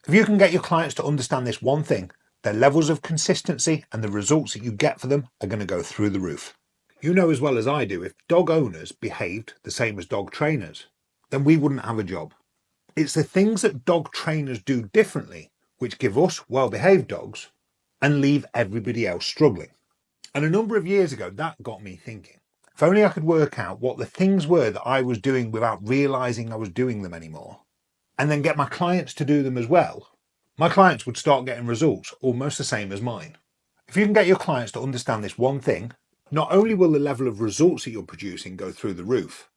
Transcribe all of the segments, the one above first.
If you can get your clients to understand this one thing, their levels of consistency and the results that you get for them are going to go through the roof. You know as well as I do, if dog owners behaved the same as dog trainers, then we wouldn't have a job. It's the things that dog trainers do differently which give us well-behaved dogs and leave everybody else struggling. And a number of years ago, that got me thinking. If only I could work out what the things were that I was doing without realizing I was doing them anymore, and then get my clients to do them as well, my clients would start getting results almost the same as mine. If you can get your clients to understand this one thing, not only will the level of results that you're producing go through the roof,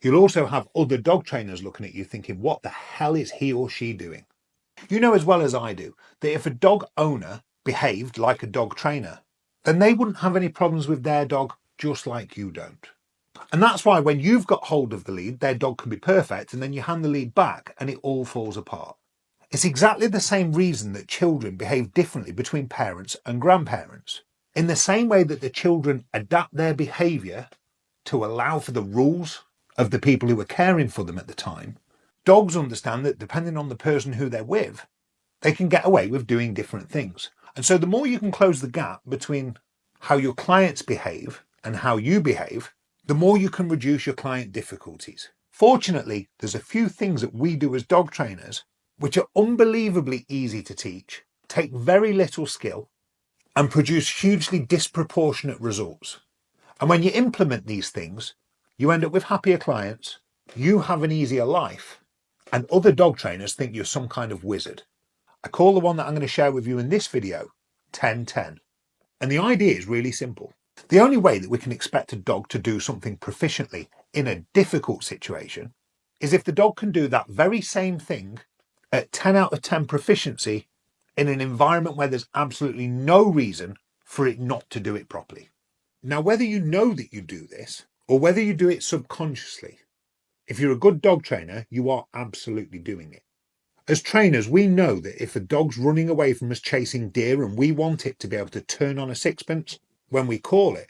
you'll also have other dog trainers looking at you thinking, what the hell is he or she doing? You know as well as I do that if a dog owner behaved like a dog trainer, then they wouldn't have any problems with their dog, just like you don't. And that's why when you've got hold of the lead, their dog can be perfect, and then you hand the lead back and it all falls apart. It's exactly the same reason that children behave differently between parents and grandparents. In the same way that the children adapt their behaviour to allow for the rules of the people who are caring for them at the time, dogs understand that depending on the person who they're with, they can get away with doing different things. And so the more you can close the gap between how your clients behave and how you behave, the more you can reduce your client difficulties. Fortunately, there's a few things that we do as dog trainers which are unbelievably easy to teach, take very little skill, and produce hugely disproportionate results. And when you implement these things, you end up with happier clients, you have an easier life, and other dog trainers think you're some kind of wizard. I call the one that I'm going to share with you in this video 10-10. And the idea is really simple. The only way that we can expect a dog to do something proficiently in a difficult situation is if the dog can do that very same thing at 10 out of 10 proficiency in an environment where there's absolutely no reason for it not to do it properly. Now, whether you know that you do this or whether you do it subconsciously, if you're a good dog trainer, you are absolutely doing it. As trainers, we know that if a dog's running away from us chasing deer and we want it to be able to turn on a sixpence when we call it,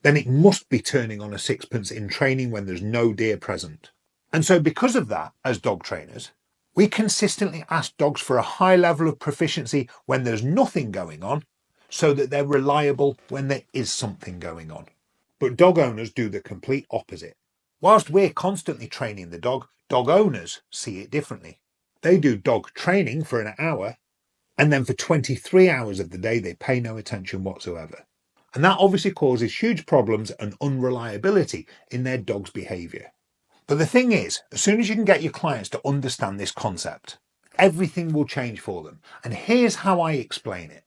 then it must be turning on a sixpence in training when there's no deer present. And so because of that, as dog trainers, we consistently ask dogs for a high level of proficiency when there's nothing going on, so that they're reliable when there is something going on. But dog owners do the complete opposite. Whilst we're constantly training the dog, dog owners see it differently. They do dog training for an hour, and then for 23 hours of the day, they pay no attention whatsoever. And that obviously causes huge problems and unreliability in their dog's behaviour. But the thing is, as soon as you can get your clients to understand this concept, everything will change for them. And here's how I explain it.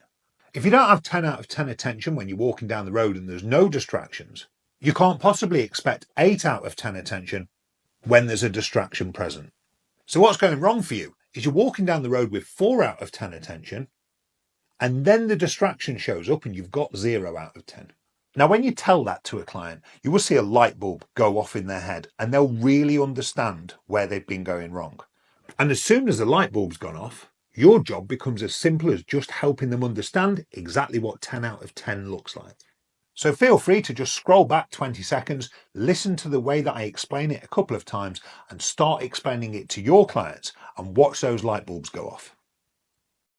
If you don't have 10 out of 10 attention when you're walking down the road and there's no distractions, you can't possibly expect 8 out of 10 attention when there's a distraction present. So what's going wrong for you is you're walking down the road with 4 out of 10 attention, and then the distraction shows up and you've got 0 out of 10. Now, when you tell that to a client, you will see a light bulb go off in their head and they'll really understand where they've been going wrong. And as soon as the light bulb's gone off, your job becomes as simple as just helping them understand exactly what 10 out of 10 looks like. So feel free to just scroll back 20 seconds, listen to the way that I explain it a couple of times and start explaining it to your clients and watch those light bulbs go off.